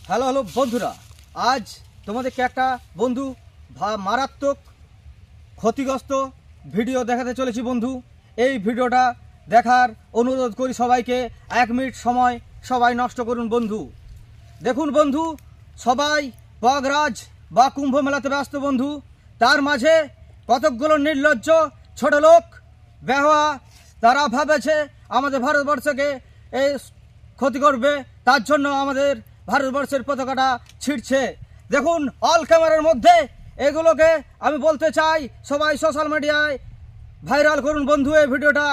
Hello hello বন্ধুরা, আজ তোমাদেরকে একটা বন্ধু মারাত্মক ক্ষতিগ্রস্ত ভিডিও দেখাতে চলেছি বন্ধু। এই ভিডিওটা দেখার অনুরোধ করি সবাইকে। 1 মিনিট সময় সবাই নষ্ট করুন বন্ধু। দেখুন বন্ধু, সবাই প্রয়াগরাজ বা কুম্ভ মেলাতে ব্যস্ত বন্ধু। তার মাঝে কতকগুলো নির্লজ্জ ছোট লোক বেহায়া তারা ভাবেছে আমাদের ভারতবর্ষকে এই ক্ষতি করবে, তার জন্য আমাদের ভারতবর্ষের পতাকাটা ছিঁড়ছে। দেখুন অল ক্যামেরার মধ্যে এগুলোকে আমি বলতে চাই, সবাই সোশ্যাল মিডিয়ায় ভাইরাল করুন বন্ধু এই ভিডিওটা,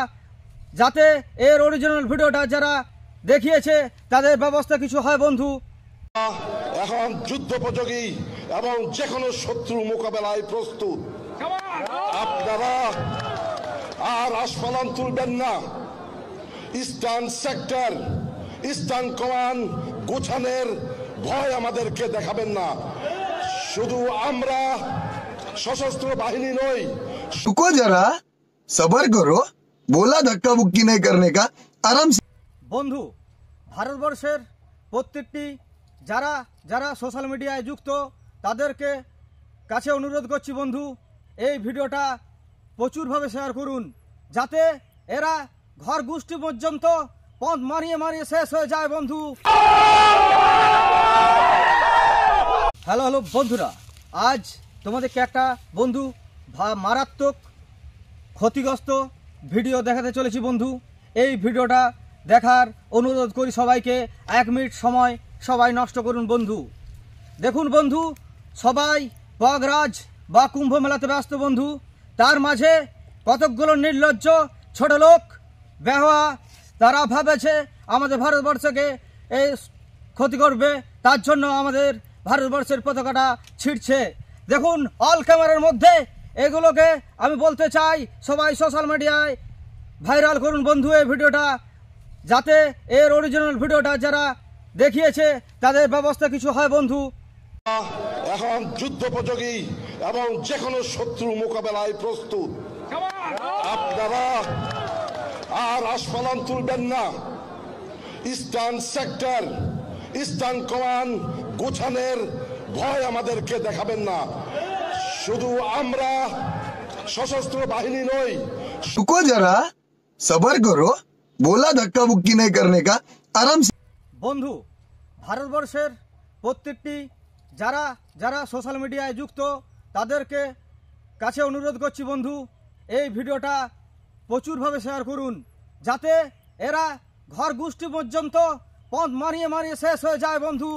যাতে এর অরিজিনাল ভিডিওটা যারা দেখিয়েছে তাদের ব্যবস্থা কিছু হয় বন্ধু। এখন যুদ্ধোপযোগী এবং যে কোনো শত্রু মোকাবেলায় প্রস্তুত। আপনারা আর আস্ফালন তুলবেন না। ইস্টার্ন সেক্টর, ইস্টার্ন কমান্ড গোছানোর ভয় আমাদেরকে দেখাবেন না। শুধু আমরা সশস্ত্র বাহিনী নই। रुको जरा, सबर करो, बोला धक्का बुक्की नहीं करने का, आराम से। বন্ধু, ভারতবর্ষের প্রত্যেকটি যারা যারা সোশ্যাল মিডিয়ায় যুক্ত তাদেরকে কাছে অনুরোধ করছি বন্ধু, এই ভিডিওটা প্রচুরভাবে শেয়ার করুন, যাতে এরা ঘর গোষ্ঠী পর্যন্ত পথ মারিয়ে মারিয়ে শেষ হয়ে যায় বন্ধু। হ্যালো হ্যালো বন্ধুরা, আজ তোমাদেরকে একটা বন্ধু মারাত্মক ক্ষতিগ্রস্ত ভিডিও দেখাতে চলেছি বন্ধু। এই ভিডিওটা দেখার অনুরোধ করি সবাইকে। 1 মিনিট সময় সবাই নষ্ট করুন বন্ধু। দেখুন বন্ধু, সবাই প্রয়াগরাজ বা কুম্ভ মেলাতে ব্যস্ত বন্ধু। তার মাঝে কতকগুলো নির্লজ্জ ছোট লোক বেহায়া তারা ভাবেছে আমাদের ভারতবর্ষকে এই ক্ষতি করবে, তার জন্য আমাদের ভারতবর্ষের পতাকাটা ছিঁড়ছে। দেখুন অল ক্যামেরার মধ্যে এগুলোকে আমি বলতে চাই, সবাই সোশ্যাল মিডিয়ায় ভাইরাল করুন বন্ধু এই ভিডিওটা, যাতে এর অরিজিনাল ভিডিওটা যারা দেখিয়েছে তাদের ব্যবস্থা কিছু হয় বন্ধু। এখন যুদ্ধোপযোগী এবং যে কোনো শত্রু মোকাবেলায় প্রস্তুত। আপনারা আর আস্ফালন তুলবেন না। ইস্টার্ন সেক্টর, ইস্টার্ন কমান্ড গোছানোর ভয় আমাদেরকে দেখাবেন না। শুধু আমরা সশস্ত্র বাহিনী নই। रुको जरा, सबर करो, बोला धक्का बुक्की नहीं करने का, आराम से। বন্ধু, ভারতবর্ষের প্রত্যেকটি যারা যারা সোশ্যাল মিডিয়ায় যুক্ত তাদেরকে কাছে অনুরোধ করছি বন্ধু, এই ভিডিওটা প্রচুরভাবে শেয়ার করুন, যাতে এরা ঘর গোষ্ঠী পর্যন্ত পথ মারিয়ে মারিয়ে শেষ হয়ে যায় বন্ধু।